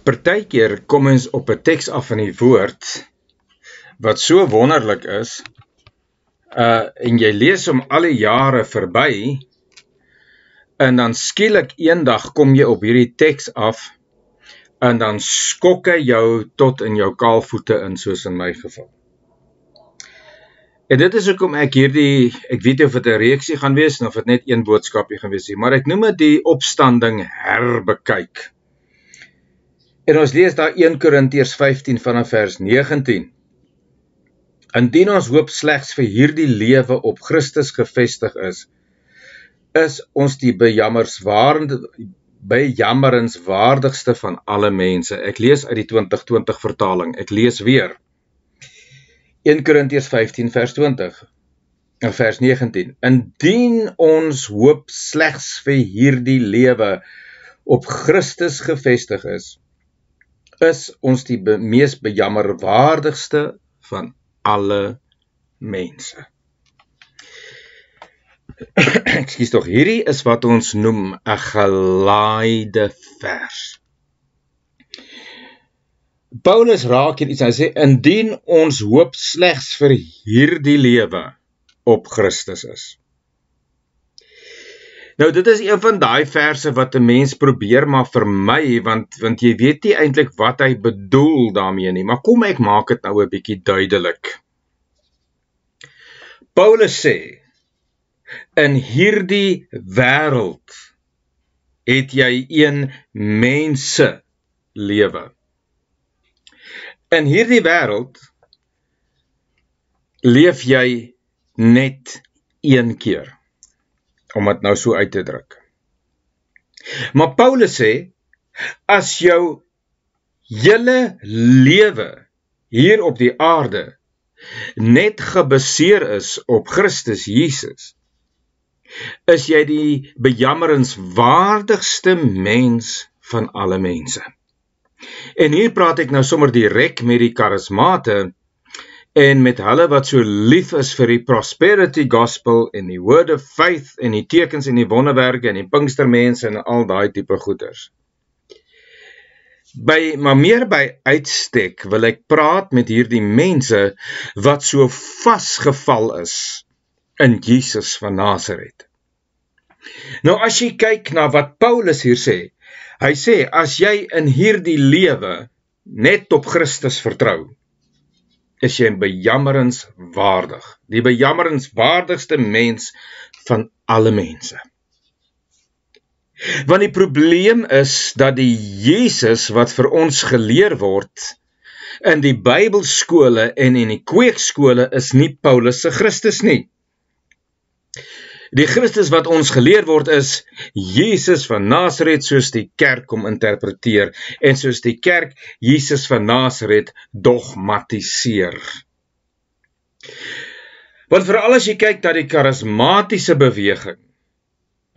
Partykeer kom ons op 'n teks af in die woord wat so wonderlik is, en jy lees hom al die jare verby, en dan skielik eendag kom jy op hierdie teks af, en dan skok hy jou tot in jou kaalvoete in, soos in my geval. En dit is hoekom ek weet nie of dit 'n reeksie gaan wees, of dit net een boodskapie gaan wees, maar ek noem dit die opstanding herbekyk. En ons lees daar 1 Korintiërs 15 vanaf vers 19. Indien ons hoop slegs vir hierdie lewe op Christus gevestig is ons die bejammerenswaardigste van alle mense. Ek lees uit die 2020 vertaling, ek lees weer. 1 Korintiërs 15 vers 20, en vers 19. Indien ons hoop slegs vir hierdie lewe op Christus gevestig is ons die mees bejammerwaardigste van alle mense. Ekskuus tog, hierdie is wat ons noem 'n gelaaide vers. Paulus raak hier iets, hy sê, indien ons hoop slegs vir hierdie lewe op Christus is. Nou, dit is een van daai verse wat 'n mens probeer maar vermy, want jy weet nie eintlik wat hy bedoel daarmee nie, maar kom ek maak dit nou 'n bietjie duidelik. Paulus sê, in hierdie wêreld het jy een mense lewe. In hierdie wêreld leef jy net een keer, om dit nou so uit te druk. Maar Paulus sê, as jou hele lewe hier op die aarde net gebaseer is op Christus Jesus, is jy die bejammerenswaardigste mens van alle mense. En hier praat ek nou sommer direk met die charismate en met hulle wat so lief is vir die prosperity gospel en die word of faith en die tekens en die wonderwerke en die Pinkstermense en al daai tipe goeders. Maar meer by uitstek wil ek praat met hierdie mense wat so vasgeval is in Jesus van Nasaret. Nou as jy kyk na wat Paulus hier sê, hy sê as jy in hierdie lewe net op Christus vertrou, is jy bejammerenswaardig, die bejammerenswaardigste mens van alle mense. Want die probleem is dat die Jesus wat vir ons geleer word in die Bybelskole en in die kweekskole is nie Paulus se Christus nie. Die Christus wat ons geleer word is Jesus van Nasaret, soos die kerk hom interpreteer en soos die kerk Jesus van Nasaret dogmatiseer. Want veral as jy kyk na die charismatiese beweging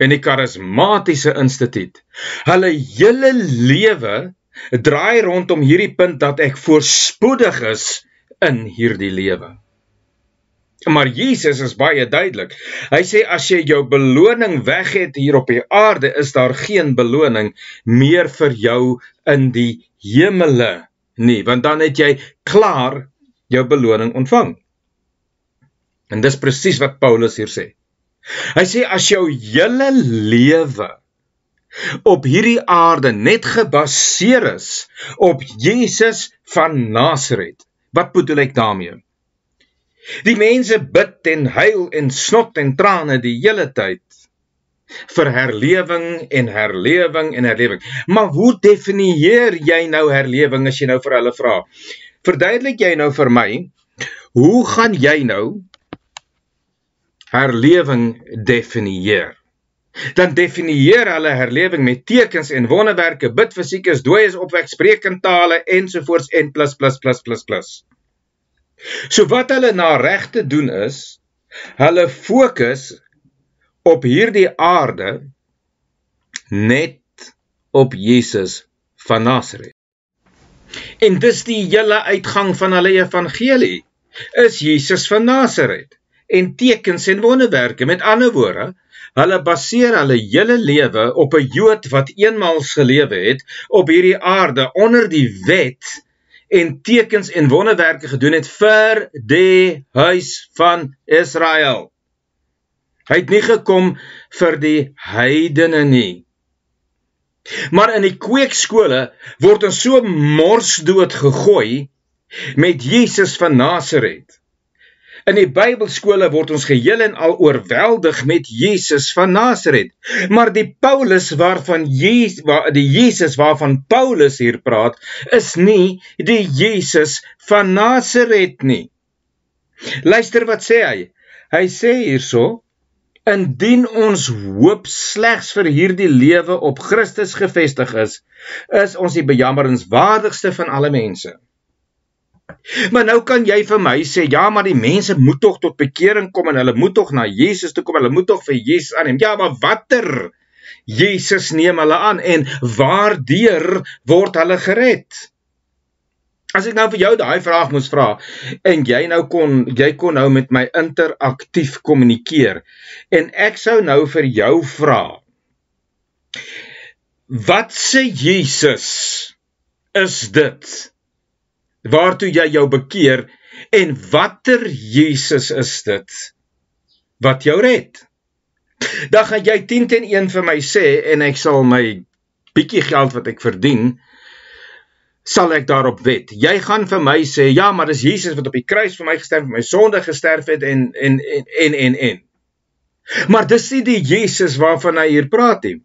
en die charismatiese instituut, hulle hele lewe draai rondom hierdie punt dat ek voorspoedig is in hierdie lewe. Maar Jesus is baie duidelik. Hy sê as jy jou beloning weg het hier op die aarde, is daar geen beloning meer vir jou in die hemele nie, want dan het jy klaar jou beloning ontvang. En dis presies wat Paulus hier sê. Hy sê as jou hele lewe op hierdie aarde net gebaseer is op Jesus van Nasaret, wat bedoel ek daarmee? Die mense bid en huil en snot en trane die hele tyd vir herlewing en herlewing en herlewing. Maar hoe definieer jy nou herlewing as jy nou vir hulle vra? Verduidelik jy nou vir my, hoe gaan jy nou herlewing definieer? Dan definieer hulle herlewing met tekens en wonderwerke, bid vir siekes, dooies opwek, spreek in tale ensovoorts en plus. So wat hulle na reg te doen is, hulle fokus op hierdie aarde net op Jesus van Nasaret. En dis die hele uitgang van hulle evangelie, is Jesus van Nasaret, en tekens en wonderwerke. Met ander woorde, Hulle baseer hulle hele lewe op 'n Jood wat eenmaals gelewe het op hierdie aarde onder die wet en tekens en wonderwerke gedoen het vir die huis van Israel. Hy het nie gekom vir die heidene nie. Maar in die kweekskole word ons so morsdood gegooi met Jesus van Nasaret. In die Bybelskole word ons geheel en al oorweldig met Jesus van Nasaret. Maar die Jesus waarvan Paulus hier praat, is nie die Jesus van Nasaret nie. Luister wat sê hy. Hy sê hierso, indien ons hoop slegs vir hierdie lewe op Christus gevestig is ons die bejammerenswaardigste van alle mense. Maar nou kan jy vir my sê, ja, maar die mense moet tog tot bekering kom en hulle moet tog na Jesus toe kom, hulle moet tog vir Jesus aanneem. Ja, maar watter Jesus neem hulle aan en waardeur word hulle gered? As ek nou vir jou daai vraag moes vra en jy kon nou met my interaktief kommunikeer en ek sou nou vir jou vra, wat se Jesus is dit waartoe jy jou bekeer en watter Jesus is dit wat jou red? Dan gaan jy 10-1 vir my sê en ek sal my bietjie geld wat ek verdien sal ek daarop wet. Jy gaan vir my sê, ja, maar dis Jesus wat op die kruis vir my gesterf, vir my sonde gesterf het en. Maar dis nie die Jesus waarvan hy hier praat nie.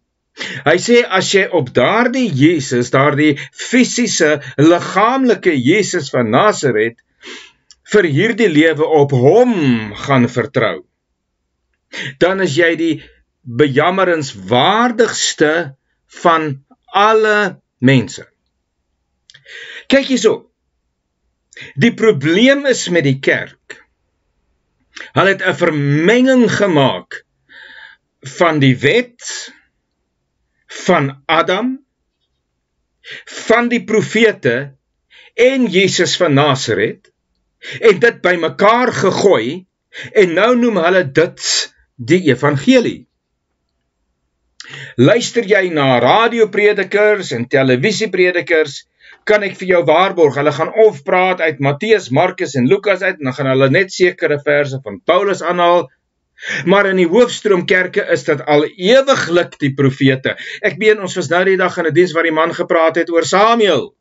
Hy sê, as jy op daardie Jesus, daardie fisiese, liggaamlike Jesus van Nasaret, vir hierdie lewe op hom gaan vertrou, dan is jy die bejammerenswaardigste van alle mense. Kyk hierso, die probleem is met die kerk. Hulle het 'n vermenging gemaak van die wet, van Adam, van die profete en Jesus van Nasaret, en dit bymekaar gegooi, en nou noem hulle dit die evangelie. Luister jy na radiopredikers en televisiepredikers, kan ek vir jou waarborg, hulle gaan of praat uit Matteus, Markus en Lukas uit, en dan gaan hulle net sekere verse van Paulus aanhaal, maar in die hoofstroomkerke is dit al ewiglik die profete. Ek meen, ons was nou die dag in 'n diens waar die man gepraat het oor Samuel.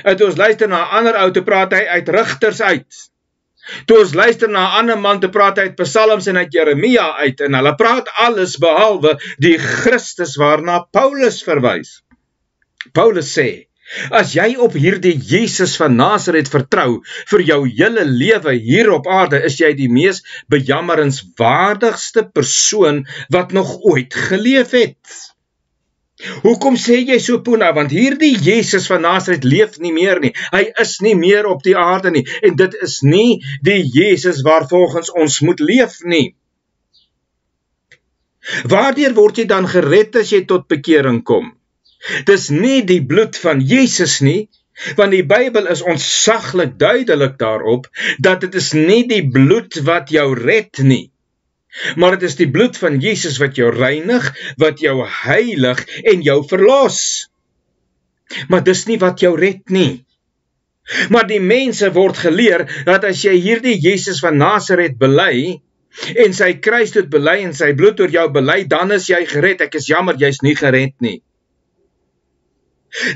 En toe ons luister na 'n ander ou, te praat hy uit Rigters uit. Toe ons luister na 'n ander man, te praat hy uit Psalms en uit Jeremia uit, en hulle praat alles behalwe die Christus waarna Paulus verwys. Paulus sê, as jy op hierdie Jesus van Nasaret vertrou vir jou hele lewe hier op aarde, is jy die mees bejammerenswaardigste persoon wat nog ooit geleef het. Hoekom sê jy so, Poena? Want hierdie Jesus van Nasaret leef nie meer nie. Hy is nie meer op die aarde nie. En dit is nie die Jesus waarvolgens ons moet leef nie. Waardeur word jy dan gered as jy tot bekering kom? Dis nie die bloed van Jesus nie, want die Bybel is ontsaglik duidelik daarop, dat dit is nie die bloed wat jou red nie, maar dit is die bloed van Jesus wat jou reinig, wat jou heilig en jou verlos. Maar dis nie wat jou red nie. Maar die mense word geleer, dat as jy hierdie Jesus van Nasaret bely, en sy kruisdood bely en sy bloed oor jou bely, dan is jy gered. Ek is jammer, jy's nie gered nie.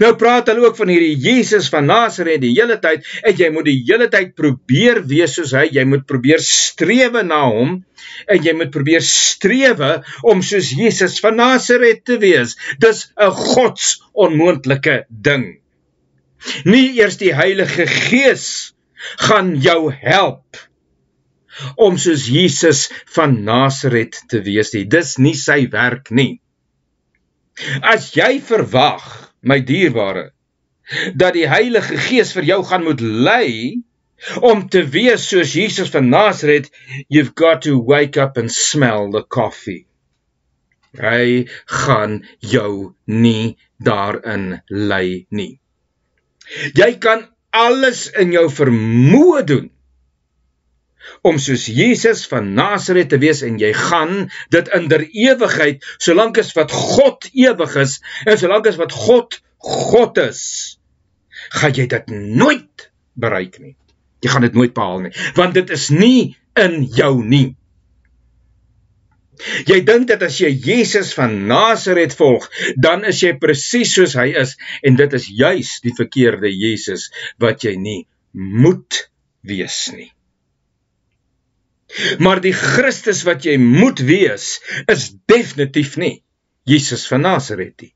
Nou praat hulle ook van hierdie Jesus van Nasaret die hele tyd, en jy moet die hele tyd probeer wees soos hy, jy moet probeer strewe na hom, en jy moet probeer strewe om soos Jesus van Nasaret te wees. Dis 'n godsonmoontlike ding. Nie eers die Heilige Gees gaan jou help om soos Jesus van Nasaret te wees nie. Dis nie sy werk nie. As jy verwag, my dierbare, dat die Heilige Gees vir jou gaan moet lei om te wees soos Jesus van Nasaret, you've got to wake up and smell the coffee. Hy gaan jou nie daarin lei nie. Jy kan alles in jou vermoë doen om soos Jesus van Nasaret te wees en jy gaan dit in der ewigheid, solank as wat God ewig is en solank as wat God is, gaan jy dit nooit bereik nie. Jy gaan dit nooit behaal nie, want dit is nie in jou nie. Jy dink dat as jy Jesus van Nasaret volg, dan is jy presies soos hy is, en dit is juis die verkeerde Jesus wat jy nie moet wees nie. Maar die Christus wat jy moet wees, is definitief nie Jesus van Nasaret nie.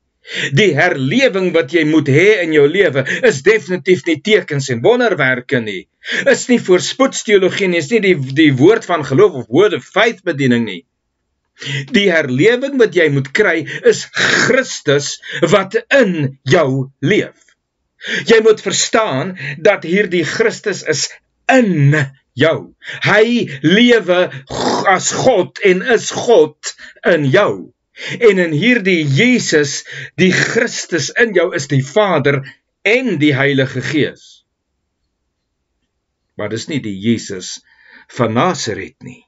Die herlewing wat jy moet hê in jou lewe, is definitief nie tekens en wonderwerke nie. Is nie voorspoedsteologie nie, is nie die woord van geloof of word of faith bediening nie. Die herlewing wat jy moet kry, is Christus wat in jou leef. Jy moet verstaan dat hierdie Christus is in jou. Hy lewe as God en is God in jou. En in hierdie Jesus, die Christus in jou, is die Vader en die Heilige Gees. Maar dis nie die Jesus van Nasaret nie.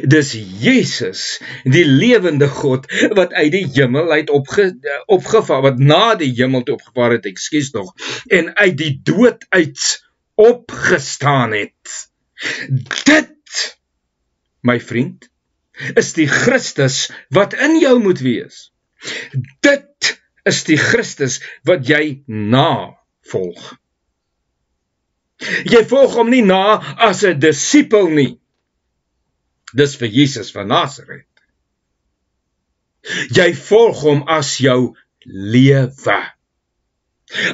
Dis Jesus, die lewende God, wat uit die hemel uit opgevaar, wat na die hemel toe opgevaar het, en uit die dood uit opgestaan het. Dit, my vriend, is die Christus wat in jou moet wees. Dit is die Christus wat jy navolg. Jy volg hom nie na as 'n disipel nie. Dis vir Jesus van Nasaret. Jy volg hom as jou lewe.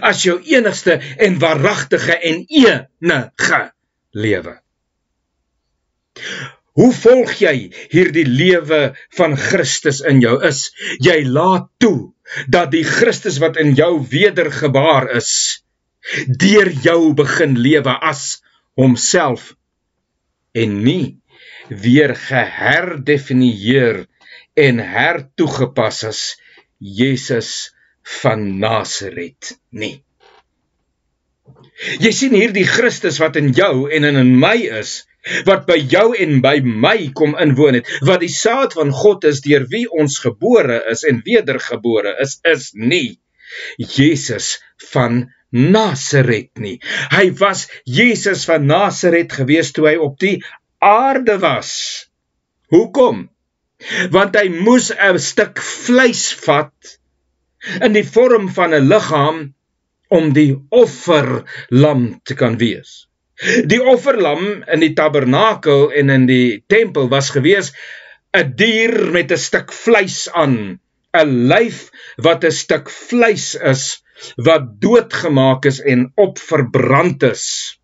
As jou enigste en waaragtige en enige lewe. Hoe volg jy hierdie lewe van Christus in jou is? Jy laat toe dat die Christus wat in jou wedergebaar is, deur jou begin lewe as homself en nie weer geherdefinieer en hertoegepas as Jesus van Nasaret nie. Jy sien hier die Christus wat in jou en in my is, wat by jou en by my kom inwoon het, wat die saad van God is, deur wie ons gebore is en wedergebore is nie Jesus van Nasaret nie. Hy was Jesus van Nasaret gewees toe hy op die aarde was. Hoekom? Want hy moes 'n stuk vleis vat in die vorm van 'n liggaam om die offerlam te kan wees. Die offerlam in die tabernakel en in die tempel was gewees 'n dier met 'n stuk vleis aan, 'n lyf wat 'n stuk vleis is, wat doodgemaak is en opverbrand is.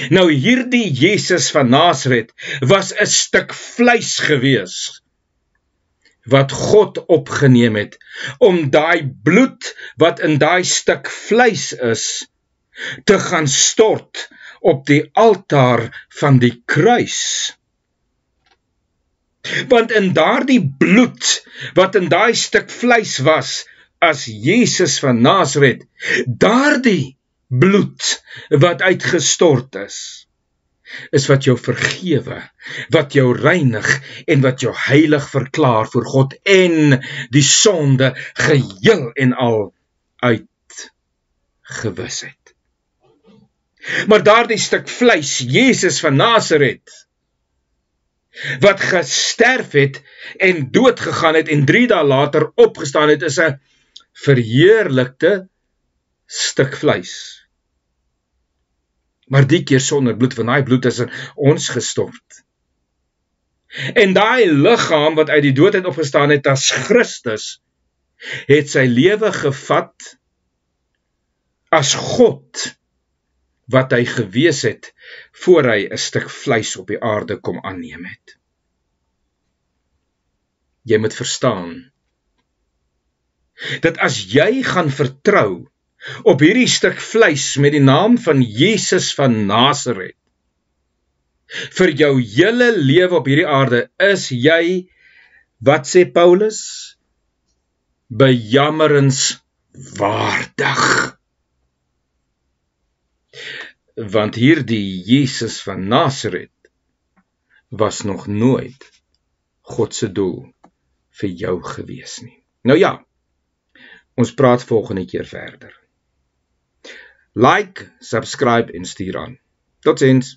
Nou hierdie Jesus van Nasaret was 'n stuk vleis gewees, wat God opgeneem het, om daai bloed wat in daai stuk vleis is, te gaan stort op die altaar van die kruis. Want in daardie bloed, wat in daai stuk vleis was, as Jesus van Nasaret, daardie bloed wat uitgestort is wat jou vergewe, wat jou reinig en wat jou heilig verklaar voor God en die sonde geheel en al uitgewis het. Maar daardie stuk vleis, Jesus van Nasaret, wat gesterf het en dood gegaan het en 3 dae later opgestaan het, is 'n verheerlikte stuk vleis. Maar die keer sonder bloed, want daai bloed is in ons gestort. En daai liggaam wat uit die dood uit opgestaan het as Christus, het sy lewe gevat as God, wat hy gewees het, voor hy 'n stuk vleis op die aarde kom aanneem het. Jy moet verstaan, dat as jy gaan vertrou op hierdie stuk vleis met die naam van Jesus van Nasaret, vir jou hele lewe op hierdie aarde, is jy, wat sê Paulus, bejammerenswaardig. want hierdie Jesus van Nasaret was nog nooit God se doel vir jou gewees nie. Nou ja, ons praat volgende keer verder. Like, subscribe en stuur aan. Totsiens.